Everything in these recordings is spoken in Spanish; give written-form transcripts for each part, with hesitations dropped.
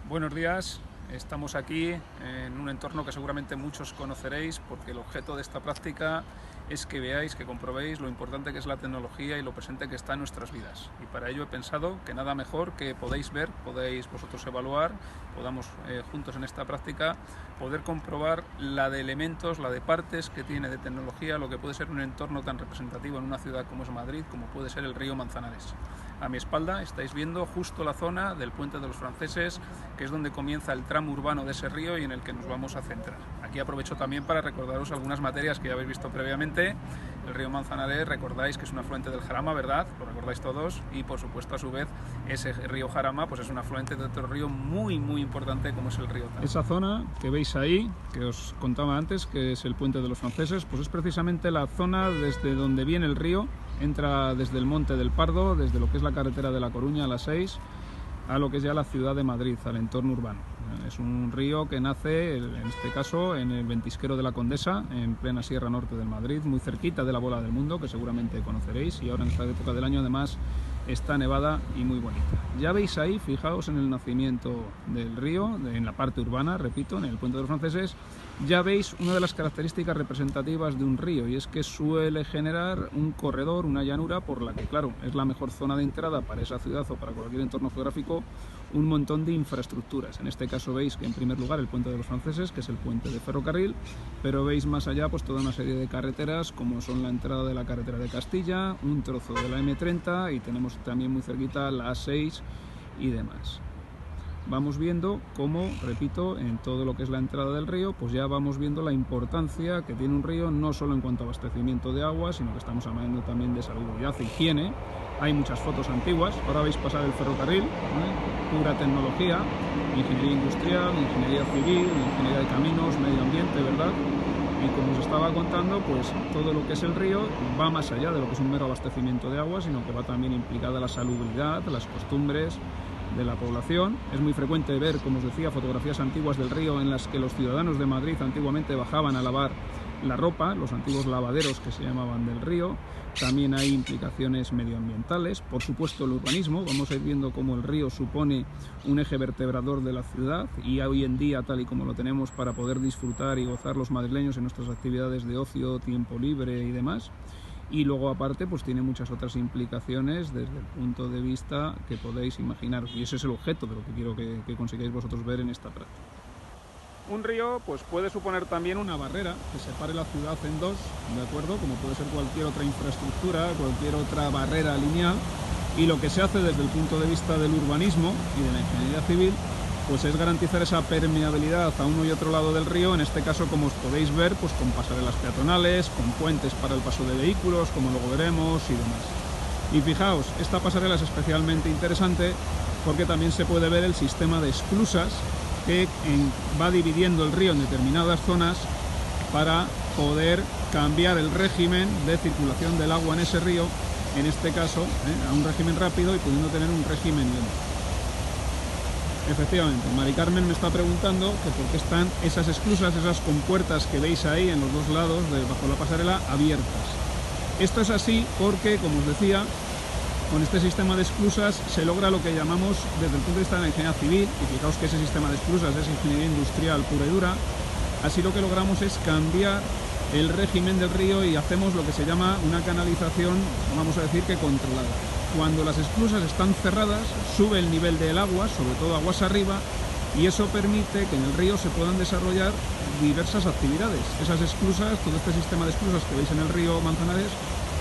Buenos días, estamos aquí en un entorno que seguramente muchos conoceréis porque el objeto de esta práctica es que veáis, que comprobéis lo importante que es la tecnología y lo presente que está en nuestras vidas. Y para ello he pensado que nada mejor que podéis ver, podéis vosotros evaluar, podamos juntos en esta práctica poder comprobar la de elementos, la de partes que tiene de tecnología, lo que puede ser un entorno tan representativo en una ciudad como es Madrid, como puede ser el río Manzanares. A mi espalda estáis viendo justo la zona del Puente de los Franceses, que es donde comienza el tramo urbano de ese río y en el que nos vamos a centrar. Aquí aprovecho también para recordaros algunas materias que ya habéis visto previamente. El río Manzanares, recordáis que es un afluente del Jarama, ¿verdad? Lo recordáis todos. Y por supuesto, a su vez, ese río Jarama pues es un afluente de otro río muy importante como es el río Tajo. Esa zona que veis ahí, que os contaba antes, que es el Puente de los Franceses, pues es precisamente la zona desde donde viene el río. Entra desde el Monte del Pardo, desde lo que es la carretera de La Coruña a la 6, a lo que es ya la ciudad de Madrid, al entorno urbano. Es un río que nace, en este caso, en el ventisquero de la Condesa, en plena Sierra Norte del Madrid, muy cerquita de la Bola del Mundo, que seguramente conoceréis, y ahora en esta época del año además está nevada y muy bonita. Ya veis ahí, fijaos en el nacimiento del río, en la parte urbana, repito, en el Puente de los Franceses, ya veis una de las características representativas de un río, y es que suele generar un corredor, una llanura, por la que, claro, es la mejor zona de entrada para esa ciudad o para cualquier entorno geográfico, un montón de infraestructuras. En este caso veis que en primer lugar el Puente de los Franceses, que es el puente de ferrocarril, pero veis más allá pues toda una serie de carreteras, como son la entrada de la carretera de Castilla, un trozo de la M30 y tenemos también muy cerquita la A6 y demás. Vamos viendo cómo, repito, en todo lo que es la entrada del río, pues ya vamos viendo la importancia que tiene un río, no solo en cuanto a abastecimiento de agua, sino que estamos hablando también de salubridad e higiene. Hay muchas fotos antiguas, ahora veis pasar el ferrocarril, pura tecnología, ingeniería industrial, ingeniería civil, ingeniería de caminos, medio ambiente, ¿verdad? Y como os estaba contando, pues todo lo que es el río va más allá de lo que es un mero abastecimiento de agua, sino que va también implicada la salubridad, las costumbres de la población. Es muy frecuente ver, como os decía, fotografías antiguas del río en las que los ciudadanos de Madrid antiguamente bajaban a lavar la ropa, los antiguos lavaderos que se llamaban del río. También hay implicaciones medioambientales, por supuesto el urbanismo, vamos a ir viendo cómo el río supone un eje vertebrador de la ciudad y hoy en día, tal y como lo tenemos para poder disfrutar y gozar los madrileños en nuestras actividades de ocio, tiempo libre y demás. Y luego aparte pues tiene muchas otras implicaciones desde el punto de vista que podéis imaginar, y ese es el objeto de lo que quiero que consigáis vosotros ver en esta práctica. Un río pues puede suponer también una barrera que separe la ciudad en dos, ¿de acuerdo? Como puede ser cualquier otra infraestructura, cualquier otra barrera lineal, y lo que se hace desde el punto de vista del urbanismo y de la ingeniería civil pues es garantizar esa permeabilidad a uno y otro lado del río, en este caso, como os podéis ver, pues con pasarelas peatonales, con puentes para el paso de vehículos, como luego veremos, y demás. Y fijaos, esta pasarela es especialmente interesante porque también se puede ver el sistema de esclusas que va dividiendo el río en determinadas zonas para poder cambiar el régimen de circulación del agua en ese río, en este caso, a un régimen rápido y pudiendo tener un régimen lento. Efectivamente, Mari Carmen me está preguntando que por qué están esas esclusas, esas compuertas que veis ahí en los dos lados bajo la pasarela abiertas. Esto es así porque, como os decía, con este sistema de esclusas se logra lo que llamamos desde el punto de vista de la ingeniería civil, y fijaos que ese sistema de esclusas es ingeniería industrial pura y dura. Así lo que logramos es cambiar el régimen del río y hacemos lo que se llama una canalización, vamos a decir que controlada. Cuando las esclusas están cerradas, sube el nivel del agua, sobre todo aguas arriba, y eso permite que en el río se puedan desarrollar diversas actividades. Esas esclusas, todo este sistema de esclusas que veis en el río Manzanares,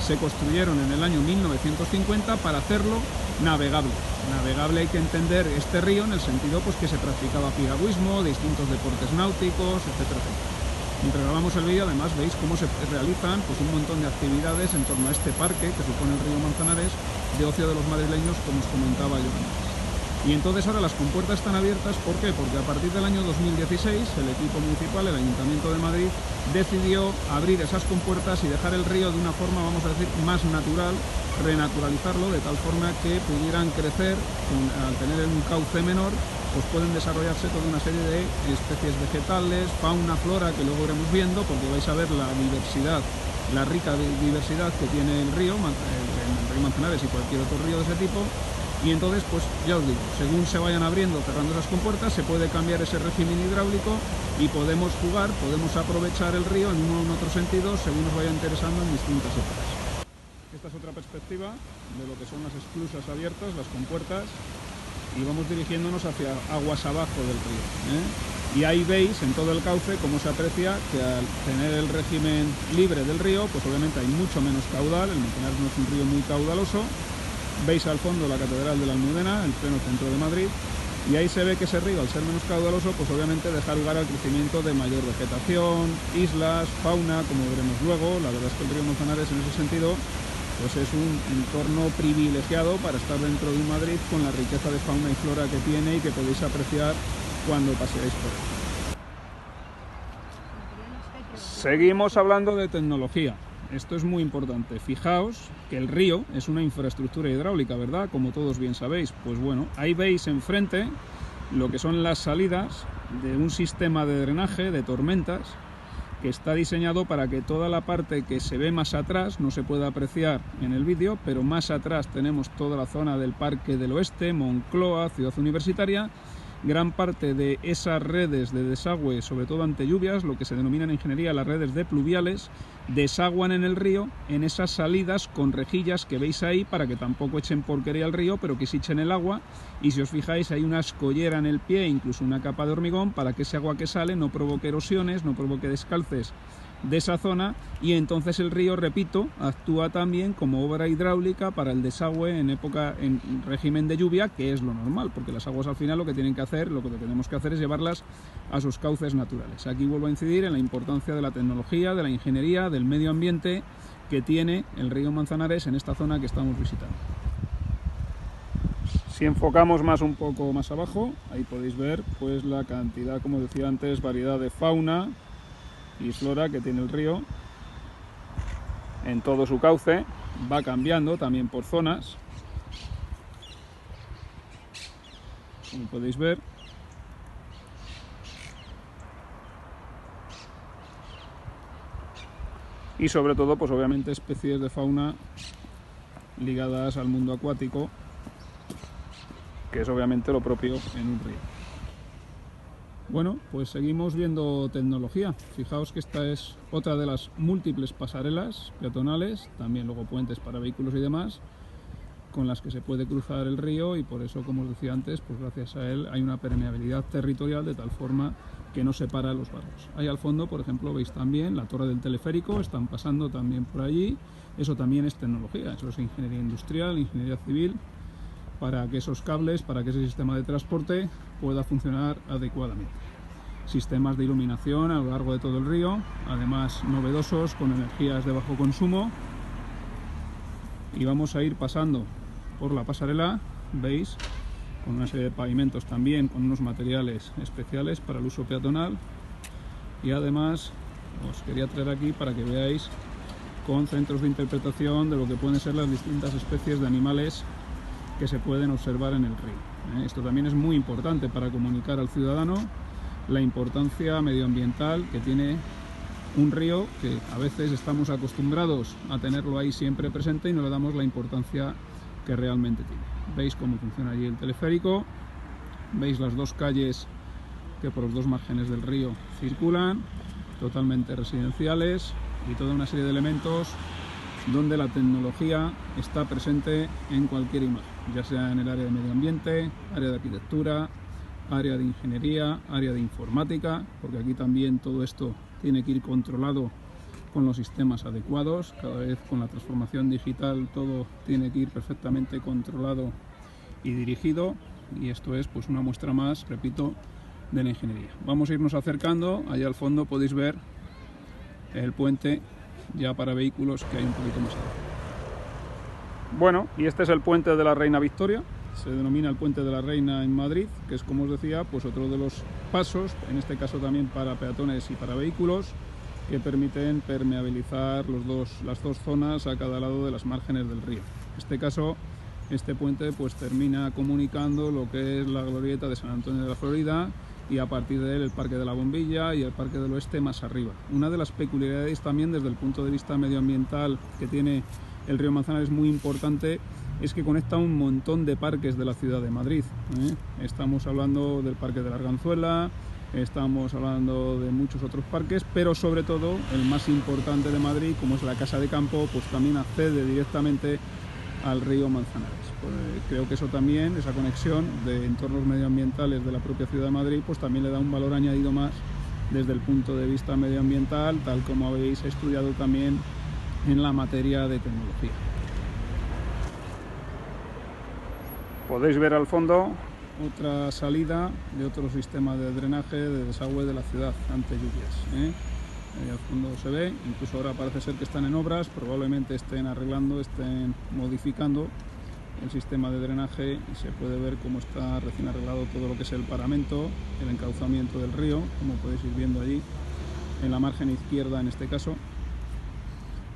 se construyeron en el año 1950 para hacerlo navegable. Navegable hay que entender este río en el sentido pues, que se practicaba piragüismo, distintos deportes náuticos, etcétera, etcétera. Mientras grabamos el vídeo, además, veis cómo se realizan pues, un montón de actividades en torno a este parque que supone el río Manzanares de ocio de los madrileños, como os comentaba yo antes. Y entonces ahora las compuertas están abiertas, ¿por qué? Porque a partir del año 2016 el equipo municipal, el Ayuntamiento de Madrid, decidió abrir esas compuertas y dejar el río de una forma, vamos a decir, más natural, renaturalizarlo de tal forma que pudieran crecer, al tener un cauce menor, pues pueden desarrollarse toda una serie de especies vegetales, fauna, flora, que luego iremos viendo, porque vais a ver la diversidad, la rica diversidad que tiene el río Manzanares y cualquier otro río de ese tipo. Y entonces, pues ya os digo, según se vayan abriendo, cerrando esas compuertas, se puede cambiar ese régimen hidráulico y podemos jugar, podemos aprovechar el río en uno o en otro sentido según nos vaya interesando en distintas épocas. Esta es otra perspectiva de lo que son las esclusas abiertas, las compuertas, y vamos dirigiéndonos hacia aguas abajo del río, Y ahí veis en todo el cauce cómo se aprecia que al tener el régimen libre del río, pues obviamente hay mucho menos caudal, el Manzanares no es un río muy caudaloso. Veis al fondo la Catedral de la Almudena, el pleno centro de Madrid, y ahí se ve que ese río, al ser menos caudaloso, pues obviamente deja lugar al crecimiento de mayor vegetación, islas, fauna, como veremos luego. La verdad es que el río Manzanares en ese sentido pues es un entorno privilegiado para estar dentro de un Madrid con la riqueza de fauna y flora que tiene y que podéis apreciar cuando paseáis por él. Seguimos hablando de tecnología. Esto es muy importante. Fijaos que el río es una infraestructura hidráulica, ¿verdad? Como todos bien sabéis. Pues bueno, ahí veis enfrente lo que son las salidas de un sistema de drenaje de tormentas que está diseñado para que toda la parte que se ve más atrás, no se puede apreciar en el vídeo, pero más atrás tenemos toda la zona del Parque del Oeste, Moncloa, Ciudad Universitaria. Gran parte de esas redes de desagüe, sobre todo ante lluvias, lo que se denominan en ingeniería las redes de pluviales, desaguan en el río en esas salidas con rejillas que veis ahí para que tampoco echen porquería al río, pero que sí echen el agua. Y si os fijáis hay una escollera en el pie, incluso una capa de hormigón, para que ese agua que sale no provoque erosiones, no provoque descalces de esa zona, y entonces el río, repito, actúa también como obra hidráulica para el desagüe en régimen de lluvia, que es lo normal, porque las aguas al final lo que tenemos que hacer es llevarlas a sus cauces naturales. Aquí vuelvo a incidir en la importancia de la tecnología, de la ingeniería, del medio ambiente que tiene el río Manzanares en esta zona que estamos visitando. Si enfocamos un poco más abajo, ahí podéis ver pues la cantidad, como decía antes, variedad de fauna y flora que tiene el río en todo su cauce. Va cambiando también por zonas, como podéis ver. Y sobre todo, pues obviamente especies de fauna ligadas al mundo acuático, que es obviamente lo propio en un río. Bueno, pues seguimos viendo tecnología. Fijaos que esta es otra de las múltiples pasarelas peatonales, también luego puentes para vehículos y demás, con las que se puede cruzar el río, y por eso, como os decía antes, pues gracias a él hay una permeabilidad territorial de tal forma que no separa los barrios. Ahí al fondo, por ejemplo, veis también la torre del teleférico, están pasando también por allí. Eso también es tecnología, eso es ingeniería industrial, ingeniería civil, para que esos cables, para que ese sistema de transporte pueda funcionar adecuadamente. Sistemas de iluminación a lo largo de todo el río, además novedosos, con energías de bajo consumo. Y vamos a ir pasando por la pasarela, veis, con una serie de pavimentos también, con unos materiales especiales para el uso peatonal. Y además os quería traer aquí para que veáis con centros de interpretación de lo que pueden ser las distintas especies de animales que se pueden observar en el río. Esto también es muy importante para comunicar al ciudadano la importancia medioambiental que tiene un río, que a veces estamos acostumbrados a tenerlo ahí siempre presente y no le damos la importancia que realmente tiene. Veis cómo funciona allí el teleférico, veis las dos calles que por los dos márgenes del río circulan, totalmente residenciales, y toda una serie de elementos donde la tecnología está presente en cualquier imagen, ya sea en el área de medio ambiente, área de arquitectura, área de ingeniería, área de informática, porque aquí también todo esto tiene que ir controlado con los sistemas adecuados. Cada vez con la transformación digital todo tiene que ir perfectamente controlado y dirigido, y esto es pues una muestra más, repito, de la ingeniería. Vamos a irnos acercando. Allá al fondo podéis ver el puente ya para vehículos que hay un poquito más abajo. Bueno, y este es el puente de la Reina Victoria, se denomina el puente de la Reina en Madrid, que es, como os decía, pues otro de los pasos, en este caso también para peatones y para vehículos, que permiten permeabilizar las dos zonas a cada lado de las márgenes del río. En este caso, este puente pues termina comunicando lo que es la glorieta de San Antonio de la Florida, y a partir de él el Parque de la Bombilla y el Parque del Oeste más arriba. Una de las peculiaridades también desde el punto de vista medioambiental que tiene el río Manzanares muy importante es que conecta un montón de parques de la ciudad de Madrid. Estamos hablando del Parque de la Arganzuela, estamos hablando de muchos otros parques, pero sobre todo el más importante de Madrid, como es la Casa de Campo, pues también accede directamente al río Manzanares. Pues creo que eso también, esa conexión de entornos medioambientales de la propia ciudad de Madrid, pues también le da un valor añadido más desde el punto de vista medioambiental, tal como habéis estudiado también en la materia de tecnología. Podéis ver al fondo otra salida de otro sistema de drenaje, de desagüe de la ciudad ante lluvias. Ahí al fondo se ve, incluso ahora parece ser que están en obras, probablemente estén arreglando, estén modificando el sistema de drenaje y se puede ver cómo está recién arreglado todo lo que es el paramento, el encauzamiento del río, como podéis ir viendo allí, en la margen izquierda en este caso.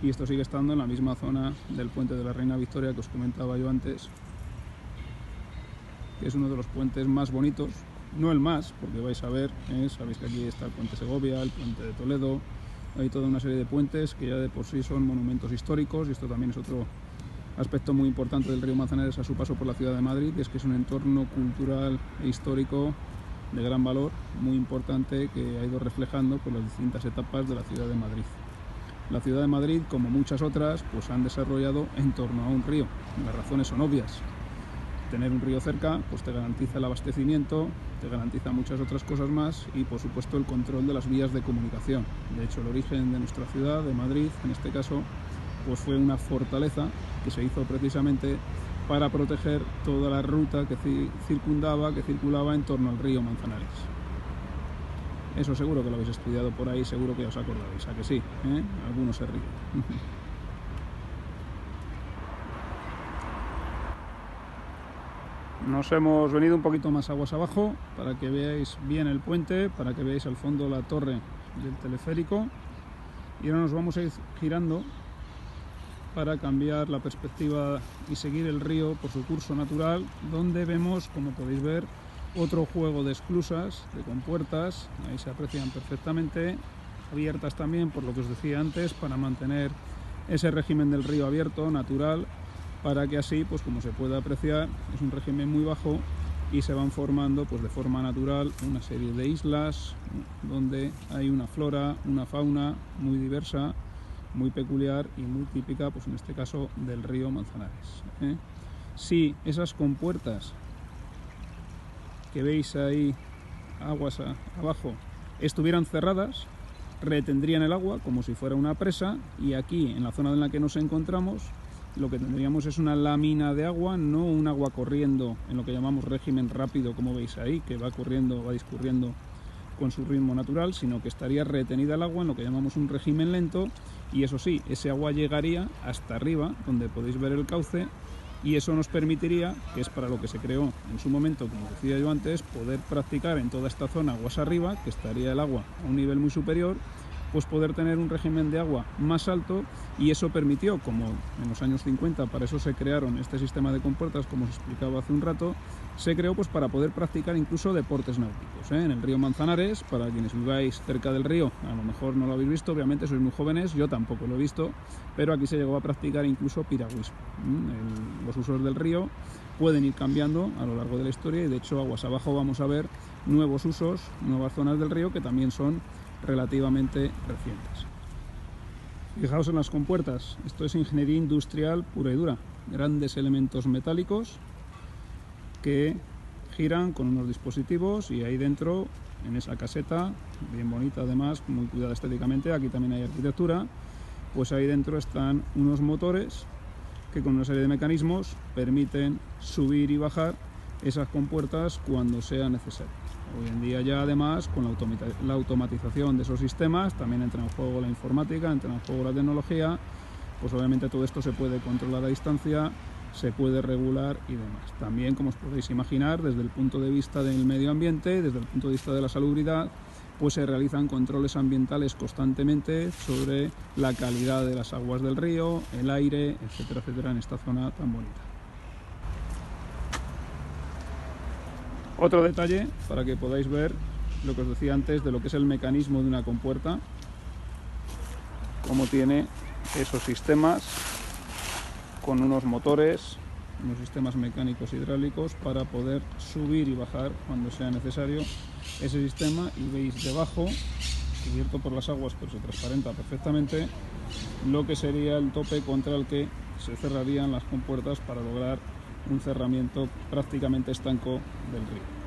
Y esto sigue estando en la misma zona del puente de la Reina Victoria que os comentaba yo antes, que es uno de los puentes más bonitos, no el más, porque vais a ver, sabéis que aquí está el puente Segovia, el puente de Toledo, hay toda una serie de puentes que ya de por sí son monumentos históricos, y esto también es otro aspecto muy importante del río Manzanares a su paso por la ciudad de Madrid, y es que es un entorno cultural e histórico de gran valor, muy importante, que ha ido reflejando por las distintas etapas de la ciudad de Madrid. La ciudad de Madrid, como muchas otras, pues han desarrollado en torno a un río. Las razones son obvias. Tener un río cerca pues te garantiza el abastecimiento, te garantiza muchas otras cosas más y por supuesto el control de las vías de comunicación. De hecho, el origen de nuestra ciudad, de Madrid en este caso, pues fue una fortaleza que se hizo precisamente para proteger toda la ruta que circulaba en torno al río Manzanares. Eso seguro que lo habéis estudiado por ahí, seguro que os acordaréis, ¿a que sí? Algunos se ríen. Nos hemos venido un poquito más aguas abajo para que veáis bien el puente, para que veáis al fondo la torre del teleférico, y ahora nos vamos a ir girando para cambiar la perspectiva y seguir el río por su curso natural, donde vemos, como podéis ver, otro juego de esclusas, de compuertas, ahí se aprecian perfectamente, abiertas también, por lo que os decía antes, para mantener ese régimen del río abierto, natural, para que así, pues como se puede apreciar, es un régimen muy bajo y se van formando pues de forma natural una serie de islas donde hay una flora, una fauna muy diversa, muy peculiar y muy típica, pues en este caso del río Manzanares. Si esas compuertas que veis ahí, aguas abajo, estuvieran cerradas, retendrían el agua como si fuera una presa, y aquí en la zona en la que nos encontramos lo que tendríamos es una lámina de agua, no un agua corriendo en lo que llamamos régimen rápido, como veis ahí, que va discurriendo con su ritmo natural, sino que estaría retenida el agua en lo que llamamos un régimen lento, y eso sí, ese agua llegaría hasta arriba, donde podéis ver el cauce, y eso nos permitiría, que es para lo que se creó en su momento, como decía yo antes, poder practicar en toda esta zona aguas arriba, que estaría el agua a un nivel muy superior, pues poder tener un régimen de agua más alto, y eso permitió, como en los años 50, para eso se crearon este sistema de compuertas, como os explicaba hace un rato, se creó pues para poder practicar incluso deportes náuticos, en el río Manzanares. Para quienes viváis cerca del río, a lo mejor no lo habéis visto, obviamente sois muy jóvenes, yo tampoco lo he visto, pero aquí se llegó a practicar incluso piragüismo. Los usos del río pueden ir cambiando a lo largo de la historia, y de hecho aguas abajo vamos a ver nuevos usos, nuevas zonas del río que también son relativamente recientes. Fijaos en las compuertas, esto es ingeniería industrial pura y dura, grandes elementos metálicos que giran con unos dispositivos, y ahí dentro, en esa caseta, bien bonita además, muy cuidada estéticamente, aquí también hay arquitectura, pues ahí dentro están unos motores que con una serie de mecanismos permiten subir y bajar esas compuertas cuando sea necesario. Hoy en día ya además con la automatización de esos sistemas también entra en juego la informática, entra en juego la tecnología, pues obviamente todo esto se puede controlar a distancia, se puede regular y demás. También, como os podéis imaginar, desde el punto de vista del medio ambiente, desde el punto de vista de la salubridad, pues se realizan controles ambientales constantemente sobre la calidad de las aguas del río, el aire, etcétera, etcétera, en esta zona tan bonita. Otro detalle para que podáis ver lo que os decía antes de lo que es el mecanismo de una compuerta, cómo tiene esos sistemas con unos motores unos sistemas mecánicos hidráulicos para poder subir y bajar cuando sea necesario ese sistema, y veis debajo, cubierto por las aguas pero se transparenta perfectamente, lo que sería el tope contra el que se cerrarían las compuertas para lograr un cerramiento prácticamente estanco del río.